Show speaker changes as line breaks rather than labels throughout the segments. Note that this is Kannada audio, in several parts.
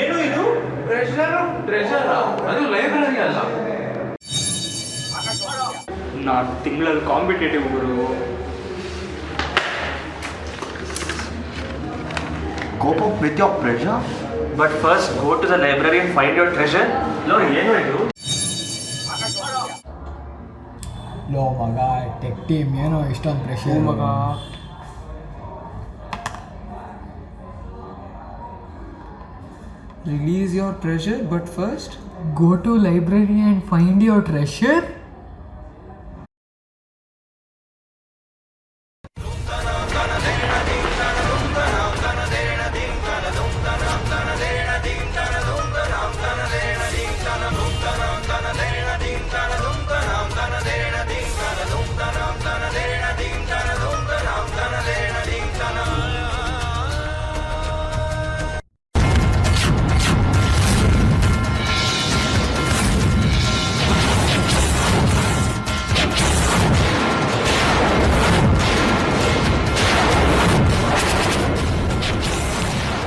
ಏನು ಇದು ಟ್ರೆಷರ್ ಅದು ಲೈಬ್ರರಿ ಅಲ್ಲ. ನಾನು ತಿಂಗಳಲ್ಲಿ competitive Guru.
Cope up with your pressure, but first go to the library and find your treasure. No, ಏನು ಇದು?
ಲೋ ಮಗ, ಟೆಕ್ ಟೀಮ್ ಏನೋ ಇಷ್ಟೊಂದು ಪ್ರೆಷರ್
ಮಗ. Release your treasure, but first
go to library and find your treasure.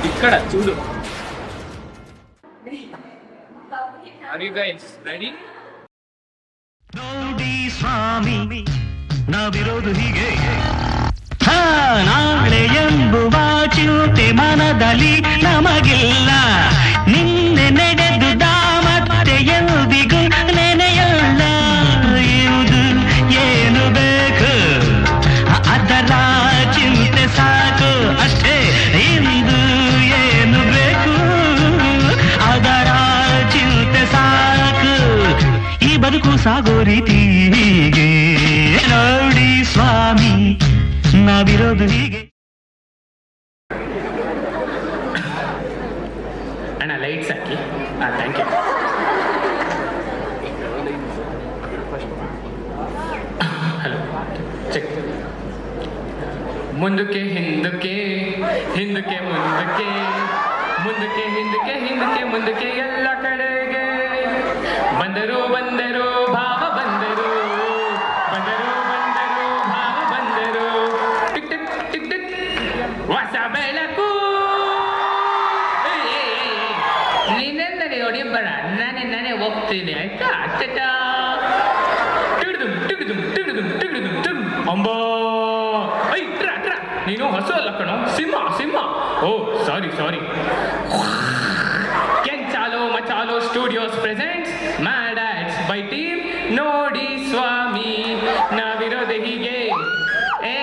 ఇక్కడ చూడు. Are you guys ready?
ನೋಡಿ ಸ್ವಾಮಿ ನಾವಿರೋದು ಹೀಗೆ, ನಾಳೆ ಎಂಬುವ ಚಿಂತೆ ಮನದಲ್ಲಿ ನಮಗಿಲ್ಲ. ನಿನ್ನೆ ನಡೆದುದ ಮತ್ತೆ ಎಂದಿಗೂ ನೆನೆಯಲ್ಲ. ಇದು ಏನು ಬೇಕು ಅದರ ಚಿಂತೆ ಸಾಕು ಅಷ್ಟೇ. ಇಂದು ಏನು ಬೇಕು ಅದರ ಚಿಂತೆ ಸಾಕು. ಈ ಬದುಕು ಸಾಗೋ ರೀತಿ ಹೀಗೆ, ನೋಡಿ ಸ್ವಾಮಿ ನಾವಿರೋದು ಹೀಗೆ.
ಅಣ್ಣ ಲೈಟ್ಸ್ ಹಾಕಿ. Thank you. Hello, check. ಮುಂದಕ್ಕೆ ಹಿಂದಕ್ಕೆ, ಹಿಂದಕ್ಕೆ ಮುಂದಕ್ಕೆ, ಮುಂದಕ್ಕೆ ಹಿಂದಕ್ಕೆ, ಹಿಂದಕ್ಕೆ ಮುಂದಕ್ಕೆ, ಎಲ್ಲ ಕಡೆಗೆ ಬಂದರು ಬಂದರು ಭಾವ ಬಂದರು, ಬಂದರು ಬಂದರು ಭಾವ ಬಂದರು. ಟಿಕ್ ಟಿಕ್ ಟಿಕ್ ಟಿಕ್ ಹೊಸ ಬೆಳಕು. ನೀನೆಂದರೆ ಹೊಡಿಬೇಡ, ನಾನೇ ಹೋಗ್ತೀನಿ ಆಯ್ತಾ. ಅಚ್ಚಟ ಟಿಗಿದು ಟಿಗಿದು ಟಿಗಿದು ಟಿಗಿದು ಟಿಗ್ ಅಂಬಾ. ಐ ಟ್ರಾ ಟ್ರಾ, ನೀನು ಹಸು ಅಲ್ಲ ಕಣೋ, ಸಿಂಹ. Oh sorry. Kenchalo Machalo studios presents mad ads by team ನೋಡಿ ಸ್ವಾಮಿ ನಾವಿರೋದೆ ಹೀಗೆ. ಏ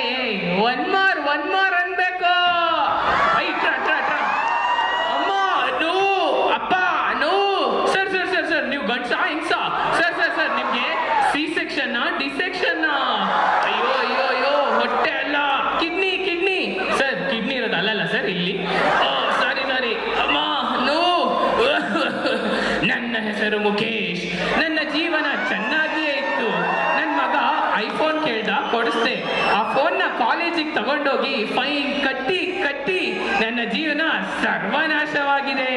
ಒನ್ ಮಾರ್ ಅನ್ಬೇಕು. ಐ ಟ್ರಾ ಅಮ್ಮ, ನೋ ಅಪ್ಪ, ನೋ. ಸರ್ ನೀವು ಗಂಡ್ಸ ಹಿಂಗ್ಸ? ಸರ್ ನಿಮ್ಗೆ ಸಿ ಸೆಕ್ಷನ್ ಡಿಸೆಕ್ಷನ್? ಅಯ್ಯೋ ಹೊಟ್ಟೆ ಅಲ್ಲ, ಕಿಡ್ನಿ. ಸರ್ ಕಿಡ್ನಿ ಇರೋದು ಅಲ್ಲಲ್ಲ ಸರ್ ಇಲ್ಲಿ. ಸಾರಿ ಅಮ್ಮ, ನೋ. ನನ್ನ ಹೆಸರು ಮುಖೇಶ್. ನನ್ನ ಜೀವನ ಚೆನ್ನಾಗಿಯೇ ಇತ್ತು. ನನ್ನ ಮಗ ಐಫೋನ್ ಕೇಳ್ದ, ಕೊಡಿಸ್ದೆ. ಆ ಫೋನ್ನ ಕಾಲೇಜಿಗೆ ತಗೊಂಡೋಗಿ ಫೈನ್ ಕಟ್ಟಿ ನನ್ನ ಜೀವನ ಸರ್ವನಾಶವಾಗಿದೆ.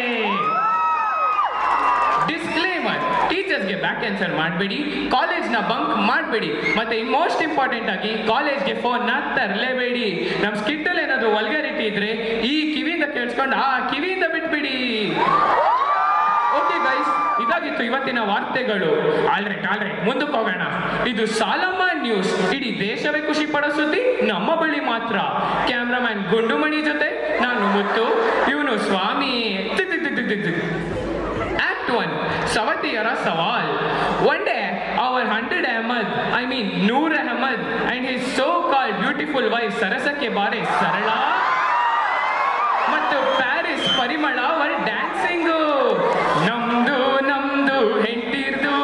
ಡಿಸ್ಕ್ಲೇಮರ್, ಟೀಚರ್ಸ್ಗೆ ಬ್ಯಾಕ್ ಆನ್ಸರ್ ಮಾಡಬೇಡಿ, ಕಾಲೇಜ್ನ ಬಂಕ್ ಮಾಡಬೇಡಿ, ಮತ್ತೆ ಮೋಸ್ಟ್ ಇಂಪಾರ್ಟೆಂಟ್ ಆಗಿ ಕಾಲೇಜ್ಗೆ ಫೋನ್ನ ತರಲೇಬೇಡಿ. ನಮ್ಮ ಸ್ಕಿಟ್ಟಲ್ಲಿ ಏನಾದರೂ ವಲ್ಗಾರಿಟಿ ಇದ್ರೆ ಈ ಕಿವಿಯಿಂದ ಕೇಳಿಸ್ಕೊಂಡು ಆ ಕಿವಿಯಿಂದ ಬಿಟ್ಬಿಡಿ. ಓಕೆ ಗೈಸ್, ಇದಾಗಿತ್ತು ಇವತ್ತಿನ ವಾರ್ತೆಗಳು. ಆಲ್ರೈಟ್ ಮುಂದಕ್ಕೆ ಹೋಗೋಣ. ಇದು ಸಾಲಮಾನ್ ನ್ಯೂಸ್. ಇಡೀ ದೇಶವೇ ಖುಷಿ ಪಡೋ ಸುದ್ದಿ ನಮ್ಮ ಬಳಿ ಮಾತ್ರ. ಕ್ಯಾಮ್ರಾಮ್ಯಾನ್ ಗುಂಡುಮಣಿ ಜೊತೆ ನಾನು ಮುತ್ತು, ಇವನು ಸ್ವಾಮಿ. Act 1, ಸವತಿಯರ ಸವಾಲ್. One day, our 100 Ahmad, Noor Ahmad and his so-called beautiful wife ಸರಸಕ್ಕೆ ಬಾರೆ ಸರಳ ಮತ್ತು ಪ್ಯಾರಿಸ್ ಪರಿಮಳ were dancing. ನಮ್ದು ಹೆಂಟಿರ್ದು,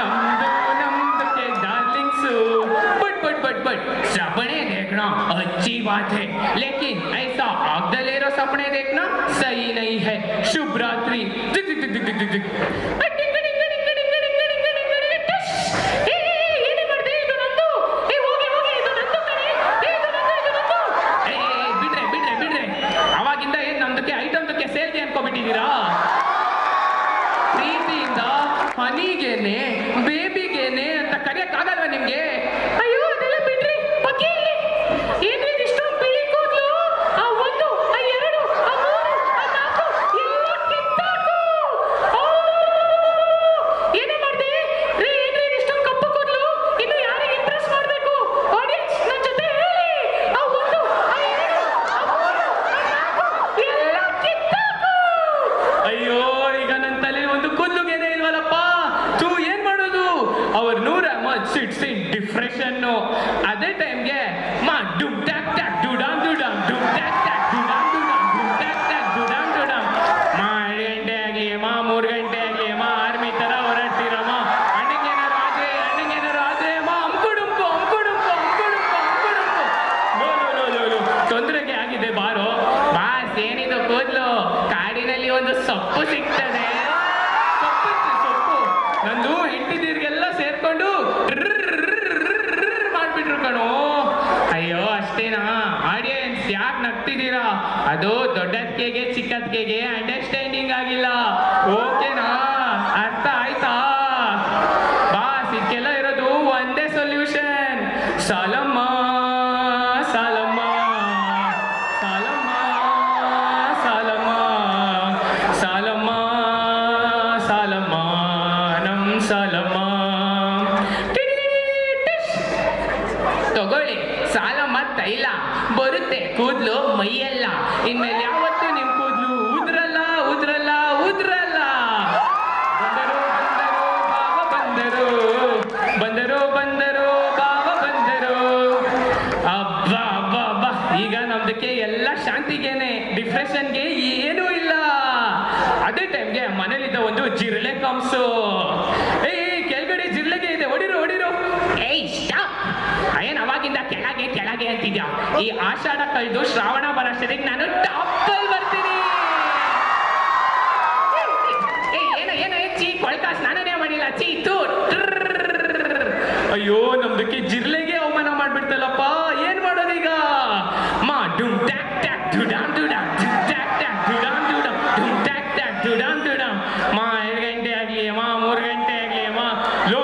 ನಮ್ದಕ್ಕೆ ಡಾರ್ಲಿಂಗ್ಸು. बट सपने देखना अच्छी बात है, लेकिन ऐसा आगदलेरो सपने देखना सही नहीं है. शुभ रात्रि. ಬಿಡ್ರೆ ಅವಾಗಿಂದ ಏನ್ ನಮ್ದಕ್ಕೆ ಐಟಮ್ದಕ್ಕೆ ಸೇಲ್ಗೆ ಅನ್ಕೋಬಿಟ್ಟಿದ್ದೀರಾ? ಪ್ರೀತಿಯಿಂದ ಹನಿಗೇನೆ ಬೇಬಿಗೇನೆ ಅಂತ ಕರೆಯಕ್ಕಾಗಲ್ವಾ ನಿಮ್ಗೆ? ಅಯ್ಯೋ ಅದೆಲ್ಲ ಬಿಡ್ರಿ. ಏನಿದೆ ಇಷ್ಟೊಂದು ಬಿಳಿ ಕೂದಲು? ಸೊಲ್ಯೂಷನ್ನು. ಅದೇ ಟೈಮ್ಗೆ ಮಾ ಡುಮ್ ಟ್ಯಾಕ್ ಟ್ಯಾಕ್ ಡುಡಾಮ್ ಡುಡಾಮ್ ಡುಮ್ ಟ್ಯಾಕ್ ಟ್ಯಾಕ್ ಡುಡಾಮ್ ಡುಡಾಮ್ ಡುಮ್ ಟ್ಯಾಕ್ ಟ್ಯಾಕ್ ಡುಡಾಮ್ ಡುಡಾಮ್. ಮಾ 2 ಗಂಟೆ ಆಗಲಿ ಮಾ 3 ಗಂಟೆ ಆಗಲಿ ಮಾ ಆರ್ಮಿ ಥರ ಹೊರಡ್ತೀರಮ್ಮ. ಅಣ್ಣಂಗೇನಾರು ಆದ್ರೆ ಮಾ ಅಂಕುಡುಂಕು ಲೋ ತೊಂದರೆಗೆ ಆಗಿದೆ ಬಾರೋ. ಬಾಸ್ ಏನಿದು ಕೂದ್ಲು, ಕಾಡಿನಲ್ಲಿ ಒಂದು ಸೊಪ್ಪು ಸಿಗ್ತದೆ. ಸೊಪ್ಪು ನಂದು ಹೆಂಡತಿದೀರ್ಗೆಲ್ಲ ಸೇರ್ಕೊಂಡು ಮಾಡ್ಬಿಟ್ರು ಕಣೋ. ಅಯ್ಯೋ ಅಷ್ಟೇನಾ? ಆಡಿಯನ್ಸ್ ಯಾಕೆ ನಗ್ತಿದ್ದೀರಾ? ಅದು ದೊಡ್ಡದ್ಕೆಗೆ ಚಿಕ್ಕದ್ಕೆಗೆ ಅಂಡರ್ಸ್ಟ್ಯಾಂಡಿಂಗ್ ಆಗಿಲ್ಲ. ಓಕೆನಾ? ಅರ್ಥ ಆಯ್ತಾ? ಬಾಸ್ ಇದಕ್ಕೆಲ್ಲ ಇರೋದು ಒಂದೇ ಸೊಲ್ಯೂಷನ್. ಸಾಲಮ್ಮ ಸಾಲಮ್ಮ ಸಾಲಮ್ಮ ಸಾಲಮ್ಮ ಸಾಲಮ್ಮ ಸಾಲಮ್ಮ ನಮ್ ಸಾಲಮ್ಮ. ತಗೊಳ್ಳಿ ಸಾಲಮ್ಮ ತೈಲ, ಬರುತ್ತೆ ಕೂದ್ಲು ಮೈಯೆಲ್ಲ. ಇನ್ಮೇಲೆ ಯಾವತ್ತೂ ನಿಮ್ ಕೂದ್ಲು ಉದ್ರಲ್ಲ ಉದ್ರಲ್ಲ ಉದ್ರಲ್ಲ. ಬಂದರು ಬಾವ ಬಂದರು. ಅಬ್ಬಾ ಅಬ್ಬಾ ಅಬ್ಬಾ, ಈಗ ನಮ್ದಕ್ಕೆ ಎಲ್ಲ ಶಾಂತಿಗೇನೆ, ಡಿಪ್ರೆಷನ್ಗೆ ಏನೂ ಇಲ್ಲ. ಅದೇ ಟೈಮ್ಗೆ ಮನೇಲಿದ್ದ ಒಂದು ಜಿರಳೆ ಕಾಮ್ಸು. ಕೆಳಗಡೆ ಜಿರಳೆಗೆ ಇದೆ, ಹೊಡಿರು. ಏಯ್ ಸ್ಟಾಪ್! ಏನ್ ಅವಾಗಿಂದ ಕೆಳಗೆ ಅಂತಿದ್ಯಾ? ಈ ಆಷಾಢ ಕಳೆದು ಶ್ರಾವಣ ಬರೋಷ್ಟೊತ್ತಿಗೆ ನಾನು ಟಾಪಲ್ಲಿ ಬರ್ತೀನಿ. ಏನ ಚೀ ಕೊಳ್ಕ ಸ್ನಾನನೇ ಮಾಡಿಲ್ಲ ಚೀ ತೂ. ಅಯ್ಯೋ ನಮ್ದಕ್ಕೆ ಜಿರ್ಲೆಗೆ ಅವಮಾನ ಮಾಡ್ಬಿಡ್ತಲ್ಲಪ್ಪ, ಏನ್ ಮಾಡೋದೀಗ? ಮಾ ಡುಮ್ ಟ್ಯಾಕ್ ಟ್ಯಾಕ್ ಡುಡಾಮ್ ಡುಡಾಮ್ ಡುಮ್ ಟ್ಯಾಕ್ ಟ್ಯಾಕ್ ಡುಡಾಮ್ ಡುಡಾಮ್ ಡುಮ್ ಟ್ಯಾಕ್ ಟ್ಯಾಕ್ ಡುಡಾಮ್ ಡುಡಾಮ್. ಮಾ 2 ಗಂಟೆ ಆಗ್ಲಿ ಅಮ್ಮ, 3 ಗಂಟೆ ಆಗ್ಲಿ ಅಮ್ಮ. ಲೋ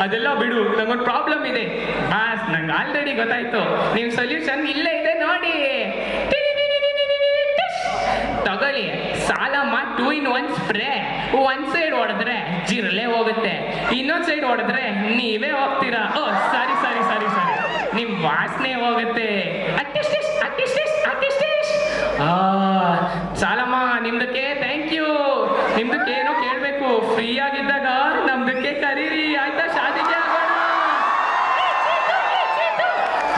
ಅದೆಲ್ಲ ಬಿಡು, ನಂಗೊಂದು ಪ್ರಾಬ್ಲಮ್ ಇದೆ ಬಾಸ್. ನಂಗೆ ಆಲ್ರೆಡಿ ಗೊತ್ತಾಯ್ತು, ನಿಮ್ ಸೊಲ್ಯೂಷನ್ ಇಲ್ಲೇ ಇದೆ ನೋಡಿ. ತಗೊಳ್ಳಿ ಸಾಲಮ್ಮ 2 in 1 ಸ್ಪ್ರೇ. ಒಂದ್ ಸೈಡ್ ಹೊಡೆದ್ರೆ ಜಿರಳೆ ಹೋಗುತ್ತೆ, ಇನ್ನೊಂದ್ ಸೈಡ್ ಹೊಡೆದ್ರೆ ನೀವೇ ಹೋಗ್ತೀರಾ. ಓ ಸಾರಿ ನಿಮ್ ವಾಸನೆ ಹೋಗುತ್ತೆ. ಸಾಲಮ್ಮ ನಿಮ್ದಕ್ಕೆ ಥ್ಯಾಂಕ್ ಯು. ನಿಮ್ದಕ್ಕೆ ಏನೋ ಕೇಳ್ಬೇಕು, ಫ್ರೀ ಆಗಿದ್ದಾಗ ನಮ್ದಕ್ಕೆ ಕರೀರಿ ಆಯ್ತಾ? ಶಾದಿಗೆ ಆಗೋಣ.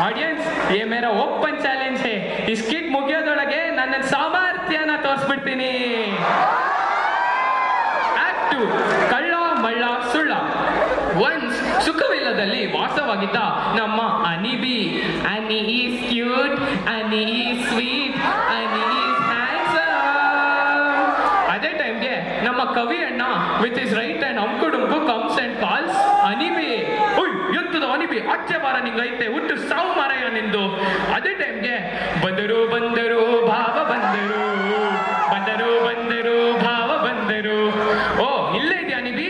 ಆಡಿಯನ್ಸ್ ये मेरा ओपन चैलेंज है. ಈ ಸ್ಕಿಟ್ ಮುಗಿಯೋದೊಳಗೆ ನನ್ನ ಸಾಮರ್ಥ್ಯನ ತೋರಿಸ್ಬಿಡ್ತೀನಿ. ಆಕ್ಟ್ 2 ಕಳ್ಳ ಮಳ್ಳ ಸುಳ್ಳ. ಒನ್ಸ್ ಸುಖವಿಲ್ಲದಲ್ಲಿ ವಾಸವಾಗಿದ್ದ ನಮ್ಮ Anibi. Ani is cute, Ani is sweet, Ani is handsome. ಅದೇ ಟೈಮ್ಗೆ ನಮ್ಮ ಕವಿ ಅಣ್ಣ ವಿತ್ ಇಸ್ ರೈಟ್ ಅಂಡ್ ಅಂಕುಡುಂಕು ಕಮ್ಸ್ ಅಂಡ್ ಕಾಲ್ಸ್ ಅನಿಬಿ. ಓಯ್ ಎತ್ತದ ಅನಿಬಿ, ಆಚೆ ಬಾರ, ನಿಂಗೈತೆ ಹುಟ್ಟು ಸಾವು ಮಾರಾಯ ನಿಂದು. ಅದೇ ಟೈಮ್ಗೆ ಬಂದರು ಭಾವ ಬಂದರು ಭಾವ ಬಂದರು. ಓ ಇಲ್ಲೇ ಇದೆಯಾ ಅನಿಬಿ?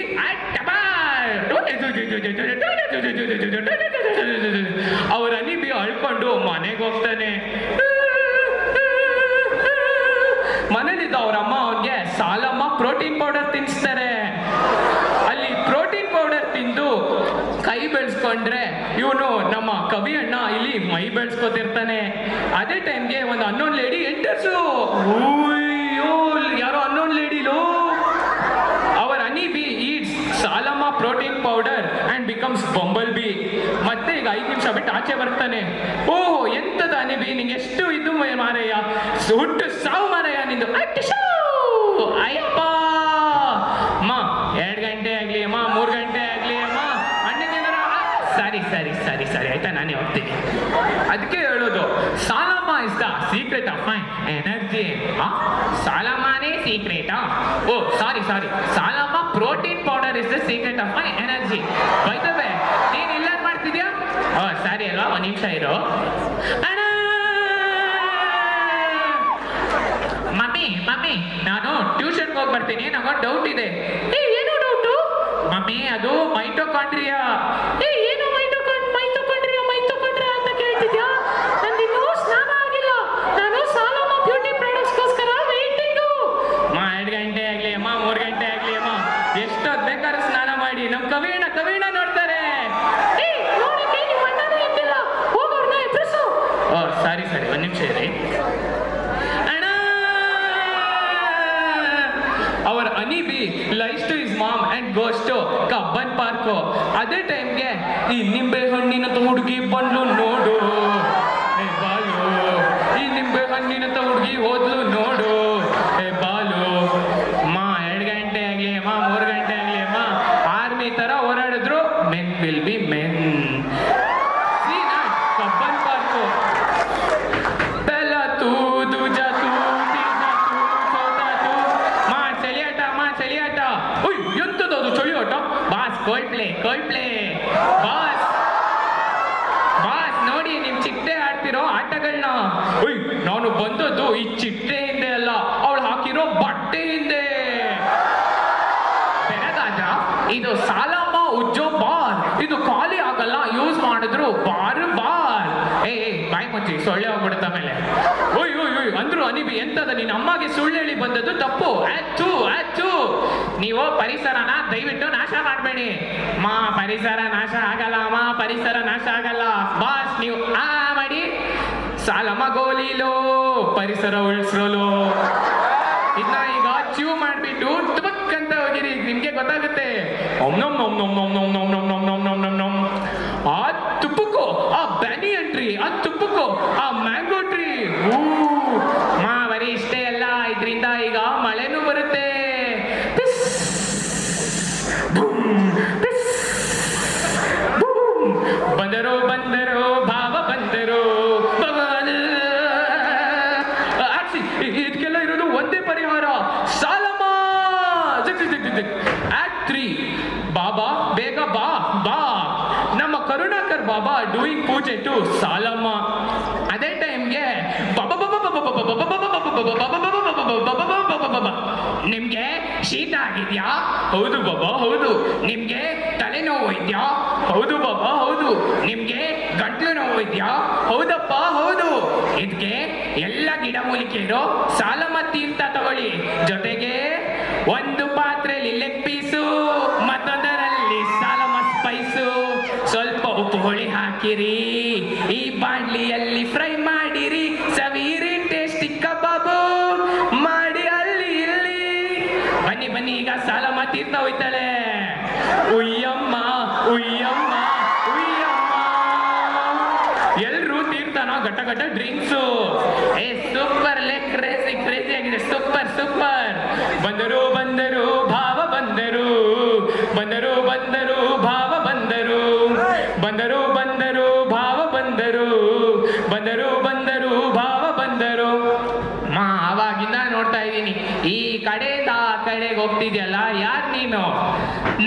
ಅವ್ರ ಅನಿಬಿ ಅಳ್ಕೊಂಡು ಮನೆಗೆ ಹೋಗ್ತಾನೆ. ಮನೇಲಿದ್ದ ಅವ್ರ ಅಮ್ಮ ಅವನ್ಗೆ ಸಾಲಮ್ಮ ಪ್ರೋಟೀನ್ ಪೌಡರ್ ತಿನ್ನಿಸ್ತಾರೆ. ಅಲ್ಲಿ ಪ್ರೋಟೀನ್ ಪೌಡರ್ ತಿಂದು ಕೈ ಬೆಳೆಸ್ಕೊಂಡ್ರೆ ಇವನು ನಮ್ಮ ಕವಿ ಅಣ್ಣ ಇಲ್ಲಿ ಮೈ ಬೆಳೆಸ್ಕೊತಿರ್ತಾನೆ. ಅದೇ ಟೈಮ್ಗೆ ಒಂದು ಅನ್ನೋನ್ ಲೇಡಿ ಎಂಟರ್ಸು. ಯಾರೋ ಅನ್ನೋನ್ ಲೇಡಿಲು. ಅವರ್ Anibi eats Salamma protein powder and becomes bumble bee. ಮತ್ತೆ ಈಗ 5 ನಿಮಿಷ ಬಿಟ್ಟು ಆಚೆ ಬರ್ತಾನೆ. ಓಹೋ ಎಂತದ ಅನಿಬಿ, ನಿಂಗೆ ಎಷ್ಟು ಇದು ಮಾರಯ್ಯ, ಹುಟ್ಟು ಸಾವು ಮಾರಯ್ಯ ನಿಂದು. ಅಯ್ಯಪ್ಪ ಅಮ್ಮ 2 ಗಂಟೆ ಆಗ್ಲಿ ಅಮ್ಮ, 3 ಗಂಟೆ ಆಗ್ಲಿ ಅಮ್ಮ, ಅಣ್ಣಗೇನಾರ ಸರಿ ಆಯ್ತಾ, ನಾನೇ ಹೋಗ್ತೀನಿ. ಅದಕ್ಕೆ ಹೇಳೋದು Salamma is the secret of my energy. ಸಾಲಮ್ಮನೇ ಸೀಕ್ರೆಟಾ? Oh sorry Salamma protein powder is the secret of my energy. By the way ನೀನ್ ಇಲ್ಲ ಮಾಡ್ತಿದ್ಯಾ? ಓ ಸಾರಿ ಅಲ್ವಾ, 1 ನಿಮಿಷ ಇರೋ. ಮಮ್ಮಿ ನಾನು ಟ್ಯೂಷನ್ಗೆ ಹೋಗಿ ಬರ್ತೀನಿ, ನಂಗೊಂದು ಡೌಟ್ ಇದೆ. ಏನು ಡೌಟು ಮಮ್ಮಿ? ಅದು ಮೈಟೋಕಾಂಡ್ರಿಯಾ. ಏನು ಮೈಟೋಕಾಂಡ್ರಿಯಾ ಅಂತ ಕೇಳ್ತಿದ್ಯಾ? ನಂದಿನ್ನೂ ಸ್ನಾನ ಆಗಿಲ್ಲ, ನಾನು ಸಾಲಮ್ಮ ಬ್ಯೂಟಿ ಪ್ರಾಡಕ್ಟ್ಸ್ಗೋಸ್ಕರ ವೇಟಿಂಗು. 2 ಗಂಟೆ ಆಗ್ಲಿ ಅಮ್ಮ, 3 ಗಂಟೆ ಆಗ್ಲಿ ಅಮ್ಮ, ಎಷ್ಟೊತ್ತು ಬೇಕಾದ್ರೂ ಸ್ನಾನ ಮಾಡಿ. ನಮ್ಮ ಕವೀಣ ನೋಡ್ತಾರೆ. ನೋಡಕ್ಕೆ ನಿಮ್ಮ ಅಣ್ಣನೇ ಇದ್ದಿಲ್ಲ, ಹೋಗೋರ್ನ ಎಬ್ರಿಸು. ಓ ಸಾರಿ 1 ನಿಮಿಷ ಇರಿ. Our Anibi lies to his mom and goes to Kabban Park park. ಅದೇ ಟೈಮ್ಗೆ ಈ ನಿಂಬೆ ಹಣ್ಣಿನ ಹುಡುಗಿ ಬಂದ್ಲು ನೋಡು, ಏ ಬಾಲು. ಈ ನಿಂಬೆ ಹಣ್ಣಿನ ಹುಡುಗಿ ಹೋದ್ಲು ನೋಡು, ಏ ಬಾಲು. ಅಮ್ಮ 2 ಗಂಟೆ ಆಗ್ಲಿ ಅಮ್ಮ, 3 ಗಂಟೆ ಆಗ್ಲಿ ಅಮ್ಮ, ಆರ್ಮಿ ತರ ಹೋರಾಡಿದ್ರು men will be men. Cubbon park. ಪೆಹಲಾ ತೂ ದೂಜಾ ತೂ ತೀಜಾ ತೂ ಚೌಥಾ ತೂ. ಮಾ ಚಳಿಯಾಟ. ಉಯ್ ಎಂತದದು ಚಳಿಯಾಟ? Boss Coldplay. ಬಾಸ್ ನೋಡಿ ನಿಮ್ ಚಿಟ್ಟೆ ಆಡ್ತಿರೋ ಆಟಗಳನ್ನ. ಉಯ್ ನಾನು ಬಂದದ್ದು ಈ ಚಿಟ್ಟೆ ಹಿಂದೆ ಅಲ್ಲ, ಅವಳು ಹಾಕಿರೋ ಬಟ್ಟೆ ಹಿಂದೆ. ಬೆರಗಾದ ಇದು ಸಾಲಮ್ಮ ಉಜ್ಜೋ ಬಾರ್, ಇದು ಖಾಲಿ ಆಗಲ್ಲ ಯೂಸ್ ಮಾಡಿದ್ರು ಬಾರ್. ಏ ಬಾಯ್ ಮುಚ್ಚಿ, ಸೊಳ್ಳೆ ಹೋಗ್ಬಿಡುತ್ತ ಮೇಲೆ. ಓಯ್ ಅಂದ್ರು ಅನಿಬಿ ಎಂತದ ನಿನ್ನ ಅಮ್ಮಗೆ ಸುಳ್ಳು ಹೇಳಿ ಬಂದದ್ದು ತಪ್ಪು. ಆಚು ನೀವು ಪರಿಸರನ ದಯವಿಟ್ಟು ನಾಶ ಮಾಡಬೇಡಿ. ಪರಿಸರ ನಾಶ ಆಗಲ್ಲ ಅಮ್ಮ, ಪರಿಸರ ನಾಶ ಆಗಲ್ಲ. ಬಾಸ್ ನೀವು ಮಾಡಿ ಸಾಲಮ್ಮ ಗೋಲಿಲೋ ಪರಿಸರ ಉಳಿಸೋಲು. ಇದನ್ನ ಈಗ ಚೀವ್ ಮಾಡ್ಬಿಟ್ಟು ತುಬಕ್ ಅಂತ ಹೋಗಿರಿ, ನಿಮ್ಗೆ ಗೊತ್ತಾಗುತ್ತೆ. ಆ ತುಪ್ಪಕ್ಕೋ, ಆ ಬ್ಯಾನಿ ಟ್ರೀ, ಆ ತುಪ್ಪಕ್ಕೋ, ಆ ಮ್ಯಾಂಗೋ ಟ್ರೀ. ಬರೀ ಇಷ್ಟೇ ಅಲ್ಲ, ಇದರಿಂದ ಈಗ ಮಳೆನೂ ಬರುತ್ತೆ. ಬಂದರು ಭಾವ ಬಂದರು. ಇದಕ್ಕೆಲ್ಲ ಇರೋದು ಒಂದೇ ಪರಿಹಾರ, ಸಾಲಮ್ಮ. ಆಕ್ಟ್ 3 ಬಾಬಾ ಬೇಗ ಬಾ. ನಮ್ಮ ಕರುಣಾಕರ್ ಬಾಬಾ ಡೂಯಿಂಗ್ ಪೂಜೆ ಟು ಸಾಲಮ್ಮ. ಅದೇ ಟೈಮ್ಗೆ ನಿಮ್ಗೆ ಶೀತ ಆಗಿದ್ಯಾ? ಹೌದು ಬಾಬಾ ಹೌದು. ನಿಮ್ಗೆ ತಲೆನೋವು ಇದೆಯಾ? ಹೌದು ಬಾಬಾ ಹೌದು. ನಿಮ್ಗೆ ಗಂಟ್ಲು ನೋವು ಇದೆಯಾ? ಹೌದಪ್ಪ ಹೌದು. ಇದಕ್ಕೆ ಎಲ್ಲ ಗಿಡಮೂಲಿಕೆ ಇರೋ ಸಾಲಮ್ಮ ತೀರ್ಥ ತಗೊಳ್ಳಿ. ಜೊತೆಗೆ ಒಂದು ಪಾತ್ರೆಯಲ್ಲಿ ಲೆಗ್ ಪೀಸು, ಮತ್ತೊಂದರಲ್ಲಿ ಸಾಲಮ್ಮ ಸ್ಪೈಸು, ಸ್ವಲ್ಪ ಉಪ್ಪು ಹುಳಿ ಹಾಕಿರಿ. ಈ ಬಾಂಡ್ಲಿಯಲ್ಲಿ ಫ್ರೈ ಮಾಡಿರಿ. ಸವೀರಿ ಟೇಸ್ಟಿ ಕಬಾಬು ಮಾಡಿ ಅಲ್ಲಿ ಇಲ್ಲಿ. ಬನ್ನಿ ಈಗ ಸಾಲಮ್ಮ ತೀರ್ಥ ಹೋಯ್ತಾಳೆ. ಉಯ್ಯಮ್ಮ ಉಯ್ಯಮ್ಮ ಉಯ್ಯಮ್ಮ. ಎಲ್ರು ತೀರ್ಥನ ಘಟ ಡ್ರಿಂಕ್ಸು. ಸೂಪರ್ ಕ್ರೇಜಿ ಆಗಿದೆ. ಸೂಪರ್. ಬಂದರು ಭಾವ ಬಂದರು. ಭಾವ ಬಂದರು. ಭಾವ ಬಂದರು. ಅವಾಗಿಂದ ನೋಡ್ತಾ ಇದ್ದೀನಿ, ಈ ಕಡೆಯಿಂದ ಆ ಕಡೆಗೆ ಹೋಗ್ತಿದ್ಯಲ್ಲ, ಯಾರು ನೀನು?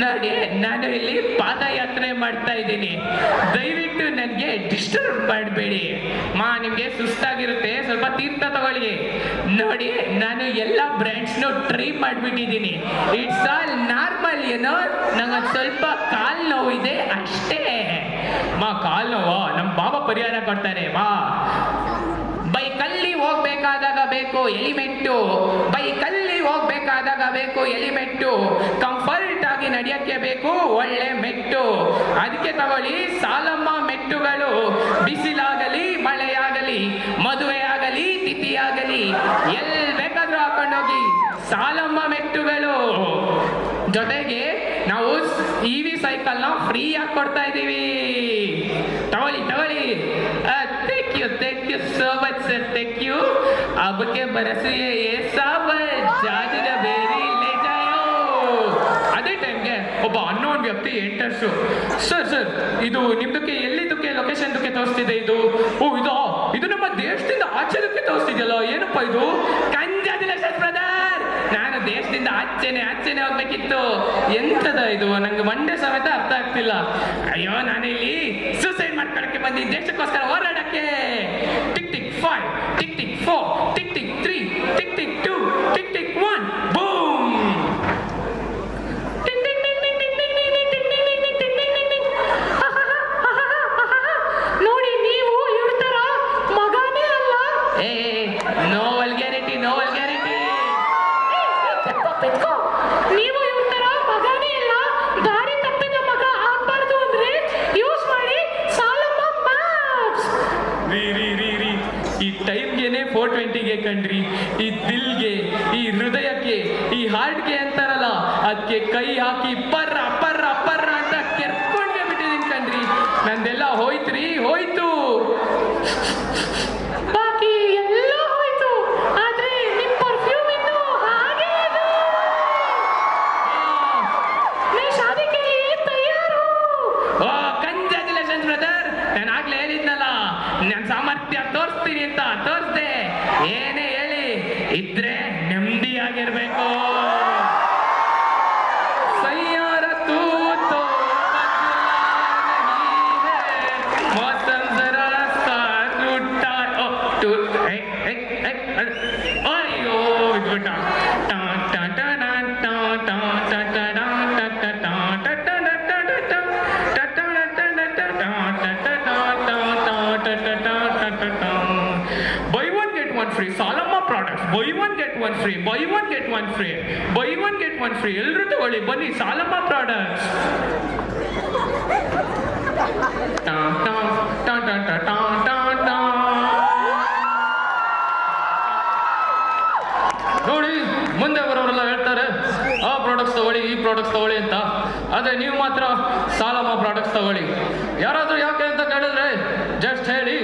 ನೋಡಿ, ನಾನು ಇಲ್ಲಿ ಪಾದಯಾತ್ರೆ ಮಾಡ್ತಾ ಇದ್ದೀನಿ, ದಯವಿಟ್ಟು ನನಗೆ ಡಿಸ್ಟರ್ಬ್ ಮಾಡಬೇಡಿ. ನಿಮ್ಗೆ ಸುಸ್ತಾಗಿರುತ್ತೆ, ಸ್ವಲ್ಪ ತೀರ್ಥ ತಗೊಳ್ಳಿ. ನೋಡಿ, ನಾನು ಎಲ್ಲ ಬ್ರ್ಯಾಂಡ್ಸ್ನು ಟ್ರೈ ಮಾಡಿಬಿಟ್ಟಿದ್ದೀನಿ. ಇಟ್ಸ್ ಆಲ್ ನಾರ್ಮಲ್, ಏನೋ ನಂಗೆ ಸ್ವಲ್ಪ ಕಾಲು ನೋವು ಇದೆ ಅಷ್ಟೇ. ಕಾಲು ನೋವು ನಮ್ಮ ಬಾಬಾ ಪರಿಹಾರ ಕೊಡ್ತಾರೆ. ಬೈಕಲ್ಲಿ ಹೋಗ್ಬೇಕಾದಾಗ ಬೇಕು ಎಲಿಮೆಂಟು. ಕಂಫರ್ಟ್ ಆಗಿ ನಡೆಯಕ್ಕೆ ಬೇಕು ಒಳ್ಳೆ ಮೆಟ್ಟು. ಅದಕ್ಕೆ ತಗೊಳ್ಳಿ ಸಾಲಮ್ಮ ಮೆಟ್ಟುಗಳು. ಬಿಸಿಲಾಗಲಿ ಮಳೆಯಾಗಲಿ, ಮದುವೆ ಆಗಲಿ ತಿಥಿಯಾಗಲಿ, ಎಲ್ಲಿ ಬೇಕಾದ್ರೂ ಹಾಕೊಂಡೋಗಿ ಸಾಲಮ್ಮ ಮೆಟ್ಟುಗಳು. ಜೊತೆಗೆ ನಾವು EV ಸೈಕಲ್ ನ ಫ್ರೀ ಆಗಿ ಕೊಡ್ತಾ ಇದ್ದೀವಿ. ತಗೊಳ್ಳಿ. Thank you so much sir, thank you. ಅಬ್ಬಕ್ಕೆ ಬರಸಿಯೇ ಜಾಜಿನ ಬೇರಿ ಲೇ ಜಾಯೋ. ಅದೇ ಟೈಮ್ಗೆ ಒಬ್ಬ ಅನ್ನೋನ್ ವ್ಯಕ್ತಿ ಎಂಟರ್ಸು. ಸರ್ ಇದು ನಿಮ್ದಕ್ಕೆ ಎಲ್ಲಿದ್ದಕ್ಕೆ ಲೊಕೇಶನ್ದಕ್ಕೆ ತೋರಿಸ್ತಿದೆ ಇದು? ಇದು ನಮ್ಮ ದೇಶದಿಂದ ಆಚೆದಕ್ಕೆ ತೋರಿಸ್ತಿದೆಯಲ್ಲ, ಏನಪ್ಪ ಇದು? ಕಂಜಾದಿಲ್ಲ ಬ್ರದರ್, ನಾನು ದೇಶದಿಂದ ಆಚೆನೆ ಹೋಗ್ಬೇಕಿತ್ತು. ಎಂತದ ಇದು? ನಂಗೆ ಮಂಡ್ಯ ಸಮೇತ ಅರ್ಥ ಆಗ್ತಿಲ್ಲ. ಅಯ್ಯೋ, ನಾನಿಲ್ಲಿ ಸೂಸೈಡ್ ಮಾಡ್ಕೊಳಕ್ಕೆ ಬಂದಿದ್ದೆ, ದೇಶಕ್ಕೋಸ್ಕರ ಹೋರಾಡಕ್ಕೆ. Tick 5, tick 4, tick 3, tick 2, tick 1, boom. ನೋಡಿ, ನೀವು ಇವ್ರ ತರ ಮಗನೇ ಅಲ್ಲ. No vulgarity. ನೀವು ಇವ್ರ ತರ ಮಗನೇ ಅಲ್ಲ. ದಾರಿ ತಪ್ಪಿದ ಮಗ ಆಗ್ಬಾರ್ದು ಅಂದ್ರೆ ಯೂಸ್ ಮಾಡಿ ಸಾಲಮ್ಮ ಮ್ಯಾಪ್ಸ್. ಈ ಟೈಮ್ಗೆನೆ 420ಗೆ ಕಣ್ರಿ. ಈ ದಿಲ್ಗೆ, ಈ ಹೃದಯಕ್ಕೆ, ಈ ಹಾರ್ಟ್ಗೆ ಅಂತಾರಲ್ಲ, ಅದಕ್ಕೆ ಕೈ ಹಾಕಿ ಪರ್ರ ಅಂತ ನಂದೆಲ್ಲ ಹೋಯ್ತ್ರಿ, ಹೋಯ್ತು. ಬಾಕಿ ಎಲ್ಲ ಹೋಯ್ತು, ಆದ್ರೆ ನಿಮ್ ಪರ್ಫ್ಯೂಮ್ ಇನ್ನು ಹಾಗೆ ಇದೆ. ಮೇ ಶಾದಿ ಕೆ ಲಿಯೆ ತಯಾರು. ಓ ಕಂಗ್ರ್ಯಾಚುಲೇಷನ್ಸ್ ಬ್ರದರ್. ನಾನು ಆಗ್ಲೇ ಹೇಳಿದ್ನಲ್ಲ ನನ್ನ ಸಾಮರ್ಥ್ಯ ತೋರಿಸ್ತೀನಿ ಅಂತ, ತೋರಿಸ್ದೆ. ಏನೇ ಹೇಳಿ ಇದ್ರೆ ನೆಮ್ಮದಿಯಾಗಿರ್ಬೇಕು. ಸಯ್ಯಾರ ತೂ ತೋ मौसम जरा सा टूटा ओ टूट अयो बेटा टा टा टा टा टा टा टा Buy one get one free. Salama products. Buy one get one free. Buy one get one free. Buy one get one free. ಎಲ್ಲರೂ ತಗೊಳ್ಳಿ ಬನ್ನಿ. Salama products. ನೋಡಿ ಮುಂದೆ ಬರೋರೆಲ್ಲ ಹೇಳ್ತಾರೆ ಆ ಪ್ರಾಡಕ್ಟ್ಸ್ ತಗೊಳ್ಳಿ, ಈ ಪ್ರಾಡಕ್ಟ್ಸ್ ತಗೊಳ್ಳಿ ಅಂತ. ಆದರೆ ನೀವು ಮಾತ್ರ ಸಾಲಮ ಪ್ರಾಡಕ್ಟ್ಸ್ ತಗೊಳ್ಳಿ. ಯಾರಾದರೂ ಯಾಕೆ ಅಂತ ಕೇಳಿದ್ರೆ ಜಸ್ಟ್ ಹೇಳಿ